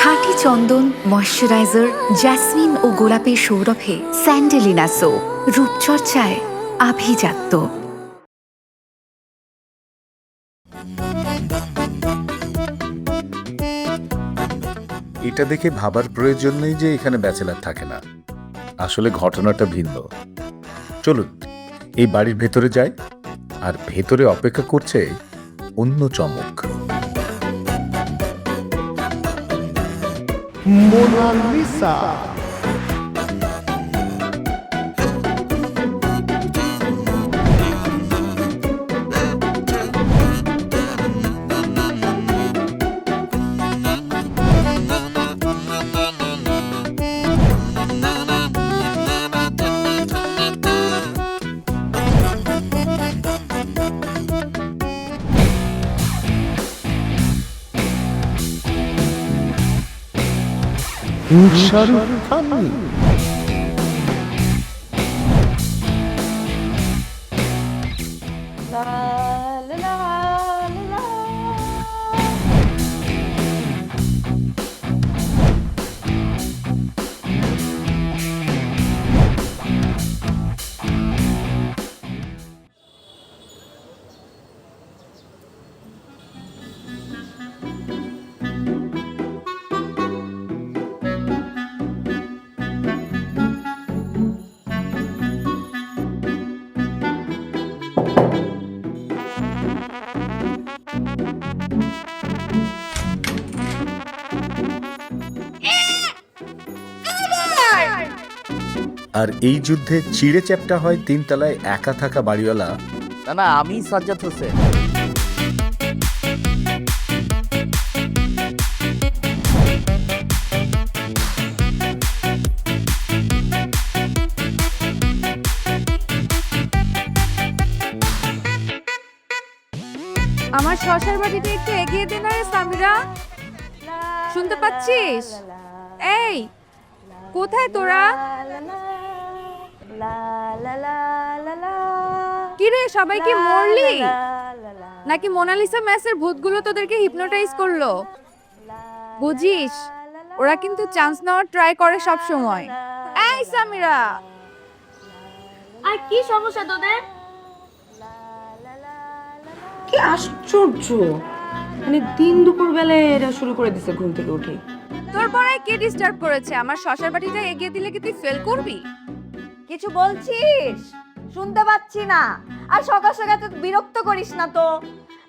খাঁটি চন্দন, moisturiser, jasmine ও গোলাপের সৌরভে Sandalina so রূপচর্চায় আভিজাত্য। এটা দেখে ভাবার প্রয়োজন নেই যে এখানে ব্যাচেলার থাকে না। আসলে ঘটনাটা ভিন্ন। চলুন এই বাড়ির ভেতরে যাই, আর ভেতরে অপেক্ষা করছে অন্য চমক। মোনালিসা। শাহরুখ খান। আর এই যুদ্ধে চিড়ে চ্যাপ্টা হয় তিনতলায় একা থাকা বাড়িওয়ালা। না না, আমি সাজ্জাদ হোসেন। আমার শশার বাটিটা একটু এগিয়ে দে না রে সামিরা। শুনতে পাচ্ছিস? এই কোথায় তোরা? কি রে, সবাই কি মরলি নাকি মোনালিসা ম্যাসের ভূতগুলো তোদেরকে হিপনোটাইজ করলো? বুঝিস, ওরা কিন্তু চান্স নেওয়ার ট্রাই করে সব সময়। এই সামিরা, আর কি সমস্যা তোদের? কি আশ্চর্য, মানে দিন দুপুর বেলায় এরা শুরু করে দিছে ঘুম থেকে উঠে। তোর পরে কে ডিস্টার্ব করেছে? আমার শশার বাটিটা এগিয়ে দিলে কি তুই ফেল করবি? কিছু বলছিস? শুনতে পাচ্ছি না। আর সকাল সকাল তো বিরক্ত করিস না তো।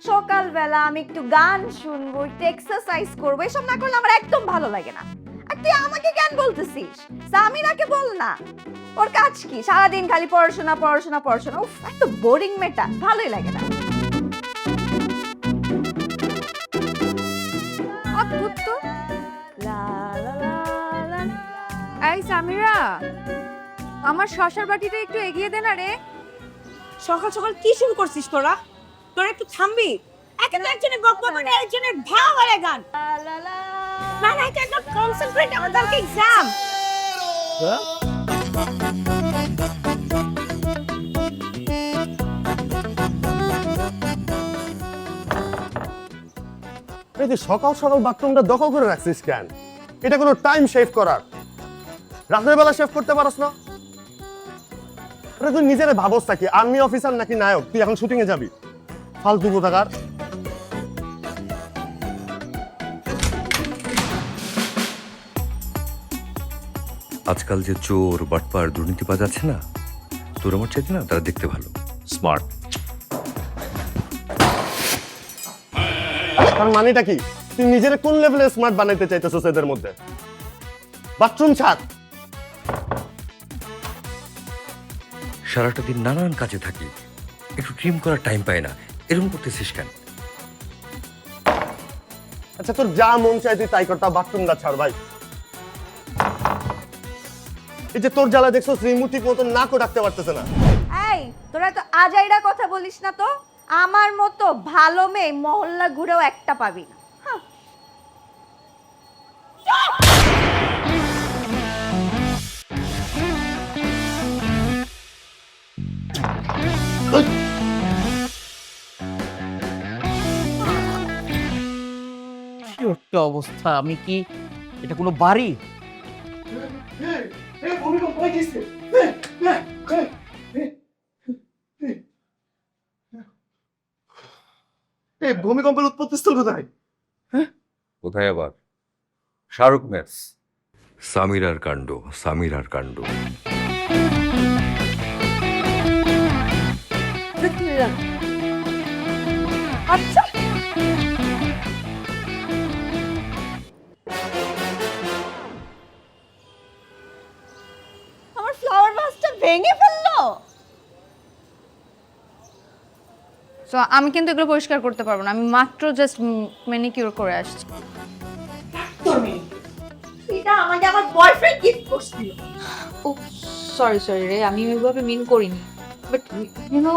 সকালবেলা আমি একটু গান শুনবো, একটু এক্সারসাইজ করবো, এসব না করলে আমার একদম ভালো লাগে না। আর তুই আমাকে কেন বলতেছিস? সামিরাকে বল না। ওর কাজ কি? সারাদিন খালি পড়াশোনা পড়াশোনা পড়াশোনা। উফ, এত বোরিং মেয়েটা, ভালোই লাগে না। অদ্ভুত তো। এই সামিরা, আমার শশার বাটিটা একটু এগিয়ে দে না রে। সকাল সকাল কি শুরু করছিস তোরা? তোরা একটু থামবি? একজনের বকবক মানে একজনের ভাও আর গান। না না, এটা একটা কনসেন্ট্রেট, আমাদের এক্সাম। এই যে সকাল সকাল বাথরুমটা দখল করে রাখছিস কেন? এটা কোনো টাইম সেভ করার? রাতের বেলা সেভ করতে পারস না? তুই নিজের ভাবস নাকি আর্মি অফিসার নাকি নায়ক? তুই এখন শুটিং এ যাবি? ফালতু কোথাকার। আজকাল যে চোর বাটপার দুর্নীতিবাজ আছে না, তোর আমার চাইতে না তারা দেখতে ভালো, স্মার্ট। তার মানেটা কি? তুই নিজের কোন লেভেলে স্মার্ট বানাইতে চাইতেছস এদের মধ্যে? বাথরুম ছাড়। সারাটা দিন নানান কাজে থাকি, একটু ট্রিম করার টাইম পাই না, এরকম করতেছিস কেন? আচ্ছা, তোর যা মন চাই তুই তাই করতা, বাথরুমটা ছাড় ভাই। এই যে তোর জ্বালা দেখছো, শ্রীমূর্তি মতন নাকও ডাকতে পারতেছে না। এই, তোরা তো আজাইরা কথা বলিস না তো। আমার মতো ভালো মেয়ে মহল্লা ঘুরেও একটা পাবি না। হ্যাঁ। Sure. একটা অবস্থা, আমি কি এটা কোনো বাড়ি? এই ভূমিকম্পের উৎপত্তিস্থল কোথায়? কোথায় আবার? শাহরুখ মেস। সামিরার কাণ্ড, সামিরার কাণ্ড। আচ্ছা আমার ফ্লাওয়ার ভাসটা ভেঙে ফেললো। তো আমি কিন্তু এগুলো পরিষ্কার করতে পারবো না, আমি মাত্র জাস্ট ম্যানিকিউর করে আসছি। এটা আমাকে আমার বয়ফ্রেন্ড গিফট করছিল। ও সরি সরি রে, আমি ওইভাবে মিন করিনি, বাট ইউ নো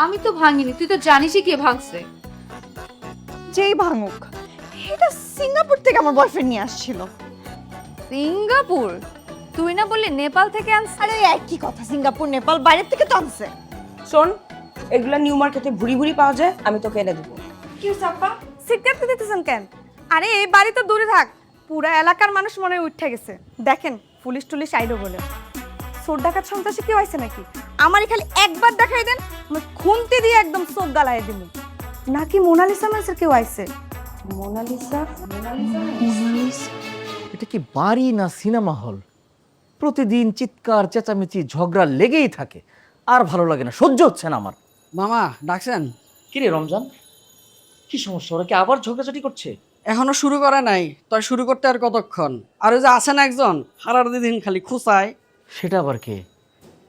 আমি তো ভাঙিনি, তুই তো জানিসই কে ভাঙছে। যেই ভাঙুক, এটা সিঙ্গাপুর থেকে আমার বয়ফ্রেন্ড নিয়ে আসছিল। সিঙ্গাপুর? তুই না বললি নেপাল থেকে আনছে? আরে ওই একই কথা, সিঙ্গাপুর নেপাল বাইরের থেকে তো আনছে। শোন, এগুলা নিউ মার্কেটে ভুড়ি ভুড়ি পাওয়া যায়, আমি তোকে এনে দেবো। কি সাপা সিগারেট দিতেছেন কেন? আরে এই বাড়ি তো দূরে থাক, পুরা এলাকার মানুষ মনে হয় উঠে গেছে। দেখেন পুলিশ টুলিশ আইলো বলে চোর ডাকাত সন্ত্রাসী কেউ আইছে নাকি? আমারই খালি একবার দেখাই দেন, আমি খুন্তি দিয়ে একদম চোখ গালায় দিব। নাকি মোনালিসা মাসের কেউ আইছে? মোনালিসা? এটা কি বাড়ি না সিনেমা হল? প্রতিদিন চিৎকার চেঁচামেচি ঝগড়া লেগেই থাকে, আর ভালো লাগে না, সহ্য হচ্ছে না আমার। মামা ডাকছেন? কি রে রমজান, কি সমস্যা? ওরা কি আবার ঝগড়াঝাটি করছে? এখনো শুরু করে নাই, তাই শুরু করতে আর কতক্ষণ? আর ওই যে আছেন একজন হারার দিন খালি খুসায়। সেটা আবার কে?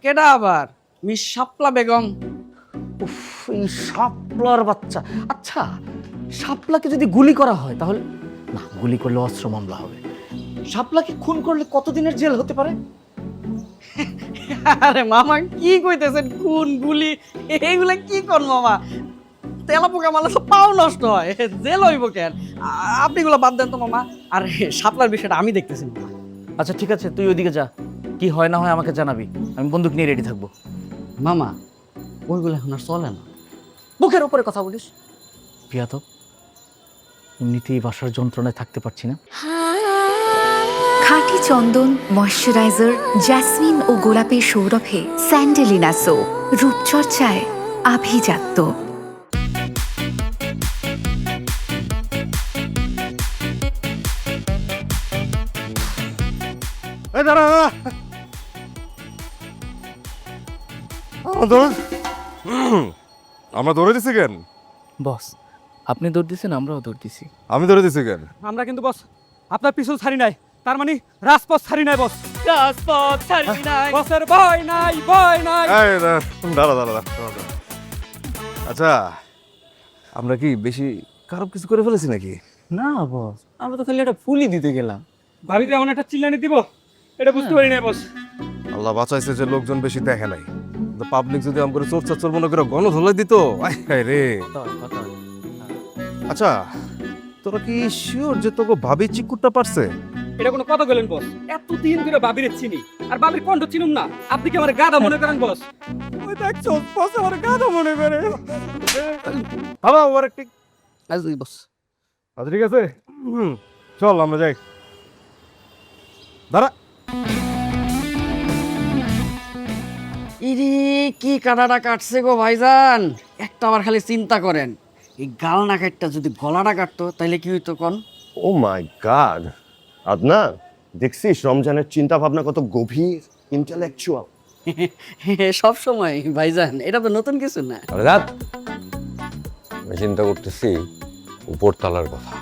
কেডা আবার? মিস শাপলা বেগম। উফ, এই শাপলার বাচ্চা। আচ্ছা, শাপলাকে যদি গুলি করা হয় তাহলে? না, গুলি করলে অস্ত্র মামলা হবে। শাপলাকে খুন করলে কতদিনের জেল হতে পারে? আরে মামা কি কইতেছেন? খুন গুলি এগুলা কি কোন মামা? তেলা পোকা মারলে তো পাও নষ্ট হয়, জেল হইব কেন? আপনি এগুলো বাদ দেন তো মামা। আর শাপলার বিষয়টা আমি দেখতেছি মামা। আচ্ছা ঠিক আছে, তুই ওইদিকে যা, কি হয় না হয় আমাকে জানাবি, আমি বন্দুক নিয়ে রেডি থাকবো। মামা ওইগুলো এখন আর চলে না। বুকের উপরে কথা বলিস বিয়াদব, এমনিতেই বাসার যন্ত্রণায় থাকতে পারছি না। খাঁটি চন্দন, ময়শ্চারাইজার, জ্যাসমিন ও গোলাপের সৌরভে স্যান্ডেলিনা সো, রূপচর্চায় আভিজাত্য। এই দাঁড়া দাঁড়া, আমরা দৌড়ে দিছি কেন? বস, আপনি দৌড় দিছেন, আমরাও দৌড় দিছি। আমি দৌড়ে দিছি কেন? আমরা কিন্তু বস আপনার পিছন ছাড়ি নাই, তার মানে রাজপথ ছাড়ি নাই বস। রাজপথ ছাড়ি নাই। বসের ভয় নাই, ভয় নাই। এই দাঁড়া দাঁড়া দাঁড়া। আচ্ছা, আমরা কি বেশি খারাপ কিছু করে ফেলেছি নাকি? না বস, আমরা তো খালি একটা ফুলই দিতে গেলাম। ভাবিতে এমন একটা চিল্লানি দিব এটা বুঝতে পারি নাই বস। আল্লাহ বাঁচাইছে যে লোকজন বেশি দেখে নাই, পাবলিক যদি আম করে চোর চাচর মনে করে গণধোলাই দিত, আয় রে। আচ্ছা, তোরা কি শিওর যে তোকে ভাবি চিকুরটা পারছে? এটা কোনো কথা বলেন বস? এতদিন ধরে বাবিরে চিনি, আর বাবির কণ্ঠ চিনুম না? আপনি কি আমার গাধা মনে করেন বস? ওই দেখছো বস আমার গাধা মনে করে। বাবা ওর একটি আজ বস আচ্ছা ঠিক আছে, চল আমরা যাই। দাঁড়া, ইরে কি কাটাটা কাটছে গো ভাইজান। একটা আবার খালি চিন্তা করেন, এই গাল না কাটটা যদি গলাটা কাটতো তাইলে কি হইতো কোন? ও মাই গড, আদনান দেখছিস রমজানের চিন্তা ভাবনা কত গভীর, ইন্টেলেকচুয়াল। সব সময় ভাইজান, এটা তো নতুন কিছু না। আরে রাত, আমি চিন্তা করতেছি উপরতলার কথা।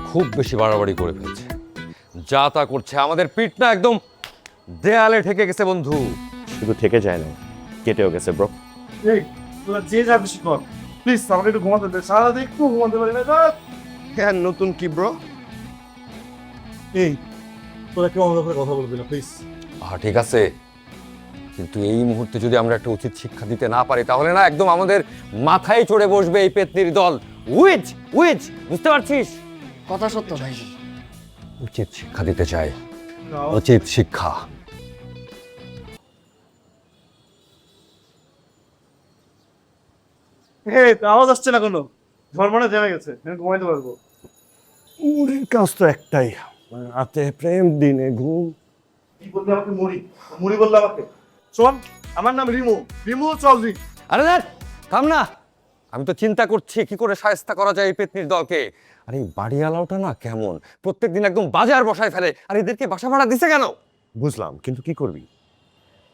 খুব বেশি বাড়াবাড়ি করে ফেলছে, যা তা করছে, আমাদের পিঠ না একদম দেয়ালে ঠেকে গেছে বন্ধু। শুধু থেকে যায় না, কেটেও গেছে ব্রো। এই তোরা যে যাবি কর, প্লিজ আমাকে একটু ঘুমাতে দে, সারাদিন একটু ঘুমাতে পারি না। হ্যাঁ, নতুন কি ব্রো? এই তোরা কেউ আমাদের সাথে কথা বলবি না প্লিজ। ঠিক আছে, কিন্তু এই মুহূর্তে যদি আমরা একটা উচিত শিক্ষা দিতে না পারি তাহলে না একদম আমাদের মাথায় চড়ে বসবে এই পেতনির দল। উইচ উইচ, বুঝতে পারছিস? কথা সত্য ভাইজান। উচিত শিক্ষা দিতে চাই, উচিত শিক্ষা। আওয়াজ আসছে না কোনো, ঝড় মনে থেমে গেছে, ঘুমাইতে পারবো। মুড়ির কাজ তো একটাই, রাতে প্রেম দিনে ঘুম। কি বললে আমাকে মুড়ি? মুড়ি বললে আমাকে? শোন, আমার নাম রিমু, রিমু চৌধুরী। আরে দেখ, থাম না। আমি তো চিন্তা করছি কি করে শায়েস্তা করা যায় এই পেতনির দলকে। আর এই বাড়িওয়ালাটা না কেমন, প্রত্যেকদিন একদম বাজার বসায় ফেলে। আর এদেরকে বাসা ভাড়া দিছে কেন? বুঝলাম, কিন্তু কি করবি?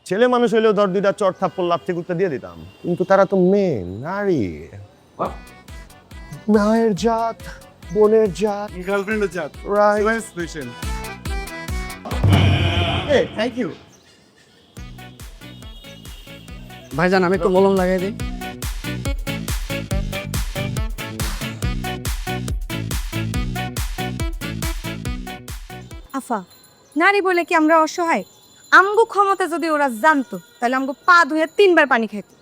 ছেলে মানুষ হইলেও ধর দুইটা চট থাপ্পড় লাথি কুত্তা দিয়ে দিতাম, কিন্তু তারা তো মেয়ে, নারী। মায়ের জাত, বোনের জাত, গার্লফ্রেন্ডের জাত, রাইট। স্পেশাল। Thank you. ভাইজান আমি একটু মলম লাগাই দিই। আফা, নারী বলে কি আমরা অসহায়? আমগো ক্ষমতা যদি ওরা জানতো তাহলে আমগো পা ধুয়ে 3 বার পানি খাইতো।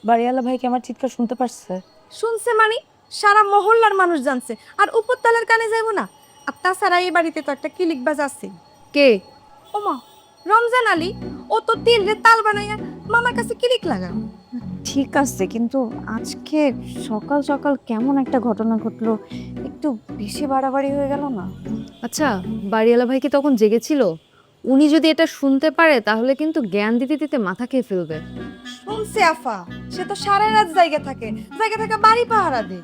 বাড়িওয়ালা ভাই কি আমার চিৎকার শুনতে পারছে? শুনছে মানে সারা মহল্লার মানুষ জানছে, আর উপরতলার কানে যাইবো না? আর তাছাড়া এই বাড়িতে তো একটা কিলিকবাজ আছে। কে? ওমা, রমজান আলী। ও তো তিলরে তাল বানাইয়া মামার কাছে কিলিক লাগা। ঠিক আছে, কিন্তু আজকে সকাল সকাল কেমন একটা ঘটনা ঘটলো, একটু বেশি বাড়াবাড়ি হয়ে গেল না? আচ্ছা, বাড়িওয়ালা ভাই কি তখন জেগেছিল? উনি যদি এটা শুনতে পারে তাহলে কিন্তু জ্ঞান দিতে দিতে মাথা খেয়ে ফেলবে। শুনছে আফা, সে তো সারা রাত জায়গা থাকে বাড়ি পাহারা দে।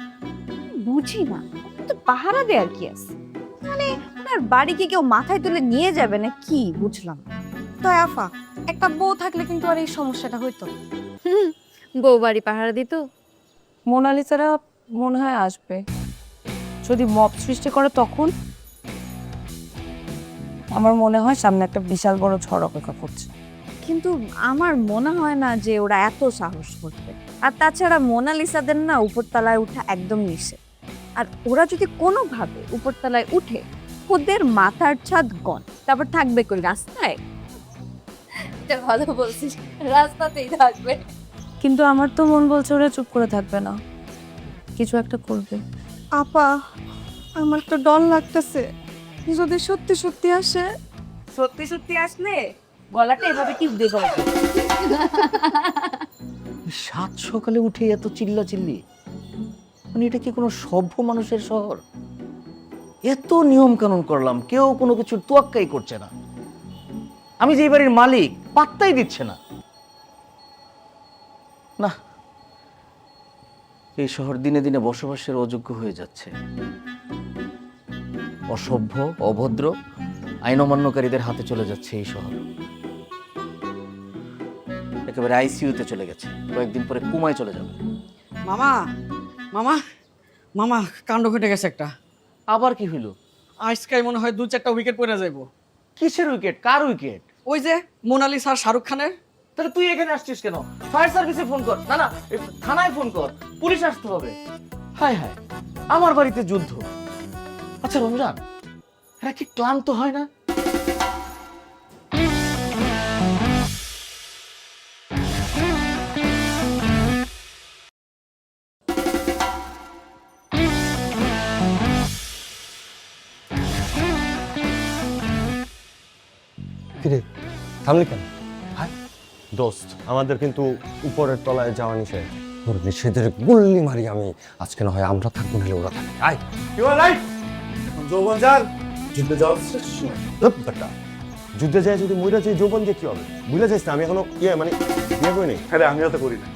বুঝি না, তো পাহারা দেয়ার কি আছে? মানে ওনার বাড়িকে কেউ মাথায় তুলে নিয়ে যাবে না কি, বুঝলাম না। তো আফা, একটা বউ থাকলে কিন্তু আর এই সমস্যাটা হইতো না। বউ বাড়ি পাহারা দিত। মোনালিসারা মনে হয় আসবে, যদি মব সৃষ্টি করে তখন। আমার মনে হয় সামনে একটা বিশাল বড় ঝড় অপেক্ষা করছে। কিন্তু আমার মনে হয় না যে ওরা এত সাহস করবে। আর তাছাড়া মোনালিসাদের না উপরতলায় উঠা একদম নিষেধ। আর ওরা যদি কোনোভাবে উপরতলায় উঠে, ওদের মাথার ছাদ গন, তারপর থাকবে কই রাস্তায়? ভালো বলছিস, রাস্তাতেই থাকবে। কিন্তু আমার তো মন বলছে ওরা চুপ করে থাকবে না, কিছু একটা করবে। আপা, আমার তো ডর লাগতেছে, যদি সত্যি সত্যি আসে। সত্যি সত্যি আসলে গলাটা এভাবে টিপ দেবো। সাত সকালে উঠে এত চিল্লা চিল্লি, মানে এটা কি কোনো সভ্য মানুষের শহর? এত নিয়ম কানুন করলাম, কেউ কোনো কিছুর তোয়াক্কাই করছে না। আমি যে বাড়ির মালিক, পাত্তাই দিচ্ছে না। না, এই শহর দিনে দিনে বসবাসের অযোগ্য হয়ে যাচ্ছে। অসভ্য, অভদ্র, আইন অমান্যকারীদের হাতে চলে যাচ্ছে এই শহর। একেবারে আইসিইউতে চলে গেছে, কয়েকদিন পরে কুমায় চলে যাবে। মামা মামা মামা, কাণ্ড ঘটে গেছে একটা। আবার কি হইল? আজকাই মনে হয় 2-4টা উইকেট পড়ে যাইবো। কিসের উইকেট? কার উইকেট? ওই যে মোনালিসা আর শাহরুখ খানের। তাহলে তুই এখানে আসছিস কেন? ফায়ার সার্ভিসে ফোন কর। না না, থানায় ফোন কর, পুলিশ আসতে হবে। হায় হায়, আমার বাড়িতে যুদ্ধ। আচ্ছা রমজান, এরা কি ক্লান্ত হয় না? কিরে, থামলি কেন? দোস্ত, আমাদের কিন্তু উপরের তলায় যাওয়া নিষেধ। ওর নিষেধের গুল্লি মারি আমি। আজকে না হয় আমরা থাকবো, নাহলে ওরা থাকবে। আয়। যৌবন যান, যুদ্ধে যাওয়ার বেটা, যুদ্ধে যায় যদি মইরা যাই, যৌবন দিয়ে কি হবে? বুঝলে যাইস না, আমি এখনো মানে বিয়ে করি নাই। আরে আমিও তো করি না।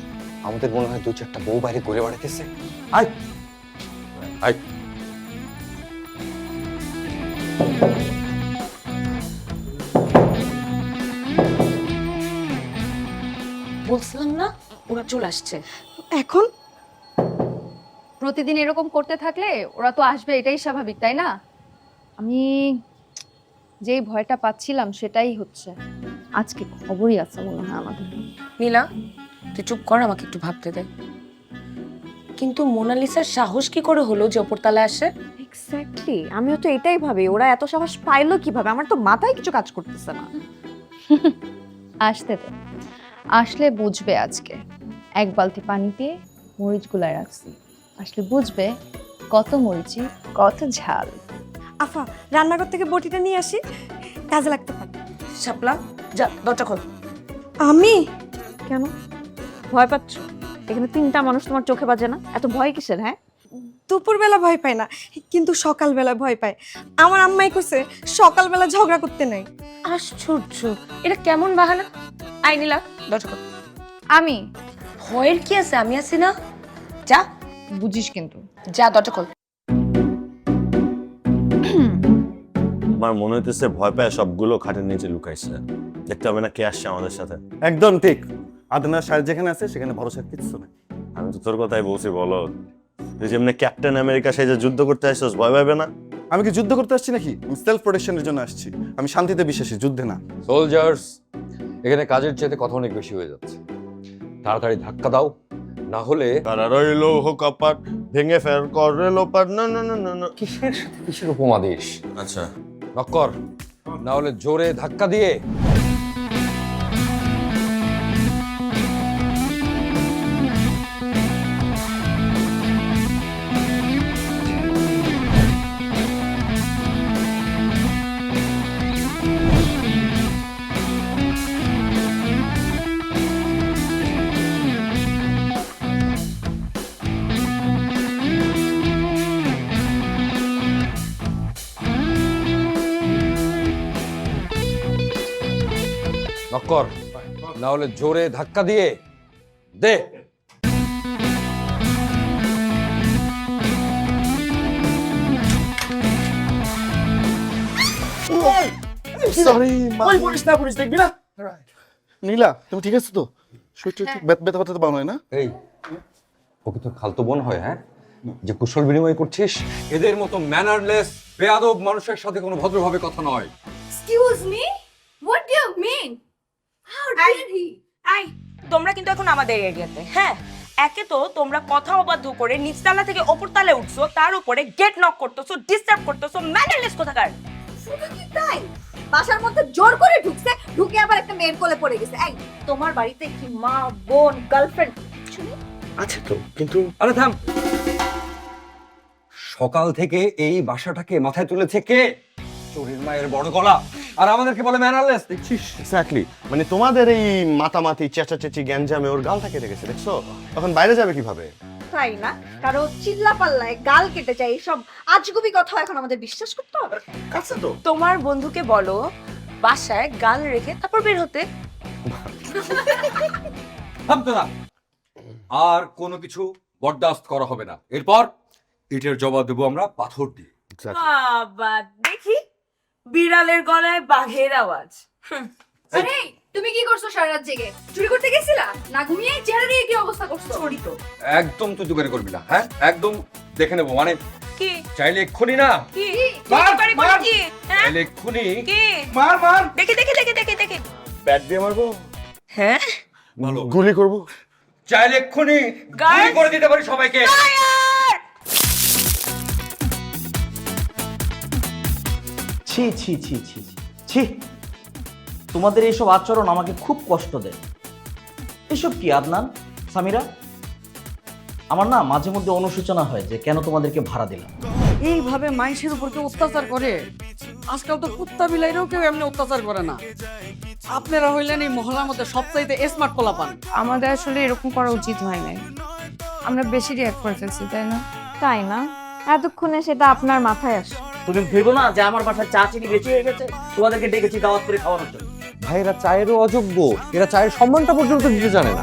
আমাদের মনে হয় 2-4টা বউ বাইরে ঘুরে বেড়াতেছে। আয় আয়। বলছিলাম না ওরা চলে আসছে। এখন প্রতিদিন এরকম করতে থাকলে ওরা তো আসবে, এটাই স্বাভাবিক, তাই না? আমি যেই ভয়টা পাচ্ছিলাম সেটাই হচ্ছে। আজকে খবরই আছে মনে হয় আমাদের। নীলা, তুই চুপ কর, আমাকে একটু ভাবতে দে। কিন্তু মোনালিসার সাহস কি করে হলো যে উপরতলায় আসে? এক্স্যাক্টলি, আমিও তো এটাই ভাবি, ওরা এত সাহস পাইলো কিভাবে? আমার তো মাথায় কিছু কাজ করতেছে না। আসতে দে, আসলে বুঝবে। আজকে এক বালতি পানি দিয়ে মরিচ গুলায় রাখছি, আসলে বুঝবে কত মরিচি কত ঝাল। আফা, রান্নাঘর থেকে বটিটা নিয়ে আসি, কাজে লাগতে পারে। শাপলা, যা দরজা খোল। আমি কেন? ভয় পাচ্ছ? এখানে 3টা মানুষ তোমার চোখে বাজে না? এত ভয় কিসের? হ্যাঁ, দুপুরবেলা ভয় পায় না, কিন্তু সকালবেলা ভয় পায়। আমার আম্মাই কইছে সকালবেলা ঝগড়া করতে নাই। আশ্চর্য, এটা কেমন বাহানা? আই নীলা, দরজা খোল। আমি ভয়ের কি আছে? আমি আছি না, যা। বুঝিস কিন্তু। যা, দরজা খোল। আমার মনে হইতেছে ভয় পায় সবগুলো খাটের নিচে লুকাইছে। দেখতে হবে না কে আসছে আমাদের সাথে। একদম ঠিক। আদনার সাহেব যেখানে আছে সেখানে ভরসা কিচ্ছু নেই। আমি তো তোর কথাই বলছি, বলো তুই যেমনি ক্যাপ্টেন আমেরিকা সেই যে যুদ্ধ করতে আসছিস, ভয় পাবে না? আমি কি যুদ্ধ করতে আসছি নাকি? আমি সেলফ প্রোটেকশনের জন্য আসছি। আমি শান্তিতে বিশ্বাসী, যুদ্ধে না। সোলজার্স, এখানে কাজের চাইতে কথা অনেক বেশি হয়ে যাচ্ছে। তাড়াতাড়ি ধাক্কা দাও, না হলে তারা রইল কপাট ভেঙে ফের করে লোপাট। না না না না না। কিসের সাথে কিসের উপমা দিস? আচ্ছা, নক্কর, না হলে জোরে ধাক্কা দিয়ে। নক্কর, না হলে জোরে ধাক্কা দিয়ে দে। সরি, ওই পুলিশ দেখবি না। নীলা, তুমি ঠিক আছে তো? শরীরটা ঠিক ব্যথা ব্যথা তো পাও না? এই, ও কি তোর খালতো বোন হয়? হ্যাঁ, যে কুশল বিনিময় করছিস? এদের মতো ম্যানারলেস বেয়াদব মানুষের সাথে কোনো ভদ্রভাবে কথা নয়। Excuse me, what do you mean? How did he? I, তোমরা কিন্তু এখন আমাদের এরিয়াতে। হ্যাঁ, একে তো তোমরা কথা অবাধ্য করে নিচতলা থেকে ওপর তলায় উঠছো, তার উপরে গেট নক করতেছো, ডিস্টার্ব করতেছো, ম্যানারলেস কোথাকার। শুধু কি তাই, বাসার মধ্যে জোর করে ঢুকছে, ঢুকে আবার একটা মেয়ের কোলে পড়ে গেছে। এই, তোমার বাড়িতে কি মা, বোন, গার্লফ্রেন্ড শুনি? আচ্ছা তো, কিন্তু আরে থাম। সকাল থেকে এই বাসাটাকে মাথায় তুলেছে কে? চোরের মায়ের বড় গলা, আর আমাদেরকে বলে ম্যানারলেস। দেখছিস? এক্স্যাক্টলি, মানে তোমাদের এই মাতামাতি চেঁচাচেঁচি গ্যাঞ্জামে ওর গালটা কেটে গেছে, দেখছো? তখন বাইরে যাবে কিভাবে? তাই না, কারো চিল্লা পাল্লায় গাল কেটে যায়, এইসব আজগুবি কথা এখন আমাদের বিশ্বাস করতে হবে? কাছে তো। তোমার বন্ধুকে বলো বাসায় গাল রেখে তারপর বের হতে। থামতো না। আর কোনো কিছু বরদাস্ত করা হবে না। এরপর ইটের জবাব দেবো আমরা পাথর দিয়ে। বাবা, দেখি বিড়ালের গলায় বাঘের আওয়াজ। আরে তুমি কি করছো সারা রাত জেগে? চুরি করতে গেছিলা না ঘুমিয়ে? চেহারা দিয়ে কি অবস্থা করছো? চুরি তো একদম তুই দোকানে করবি না। হ্যাঁ, একদম দেখে নেবো। মানে কি? চাইলে এক্ষুনি না, কি? মার, বাড়ি মার। কি? হ্যাঁ? চাইলে এক্ষুনি কি? মার মার। দেখি দেখি দেখি দেখি দেখি। ব্যাট দিয়ে মারবো? হ্যাঁ? ভালো। গুলি করবো? চাইলে এক্ষুনি Guys! গুলি করে দিতে পারি সবাইকে। ছি ছি ছি ছি ছি ছি, তোমাদের এইসব আচরণ আমাকে খুব কষ্ট দেয়। এসব কি আদনান, সামিরা? আমার না মাঝে মধ্যে অনুশোচনা হয় যে কেন তোমাদেরকে ভাড়া দিলাম। এইভাবে মানুষের উপর কেউ অত্যাচার করে? আজকাল তো কুত্তা বিলাইরেও কেউ এমনি অত্যাচার করে না। আপনারা হইলেন এই মহল্লার মধ্যে সবচাইতে স্মার্ট পোলাপান। আমাদের আসলে এরকম করা উচিত হয় নাই, আমরা বেশি রিঅ্যাক্ট করে ফেলছি, তাই না? তাই না, এতক্ষণে সেটা আপনার মাথায় আসে। তুমি ভেবো না যে আমার বাসার চা চিনি বেশি হয়ে গেছে, তোমাদেরকে ডেকেছি দাওয়াত করে খাওয়ানোর জন্য। ভাই, এরা চায়েরও অযোগ্য। এরা চায়ের সম্মানটা পর্যন্ত দিতে জানে না।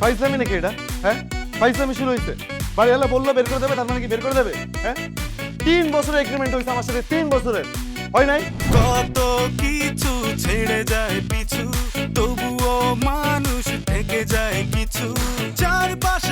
ফাইজলামি নাকি এটা? হ্যাঁ, ফাইজলামি শুরু হয়েছে। বাড়িওয়ালা বললো বের করে দেবে, তার মানে কি বের করে দেবে? হ্যাঁ, 3 বছরের এগ্রিমেন্ট হয়েছে আমার সাথে, 3 বছরের। হয় নাই? কত কিছু ছেড়ে যায় পিছু, তবুও মানুষ থেকে যায় কিছু। চারপাশে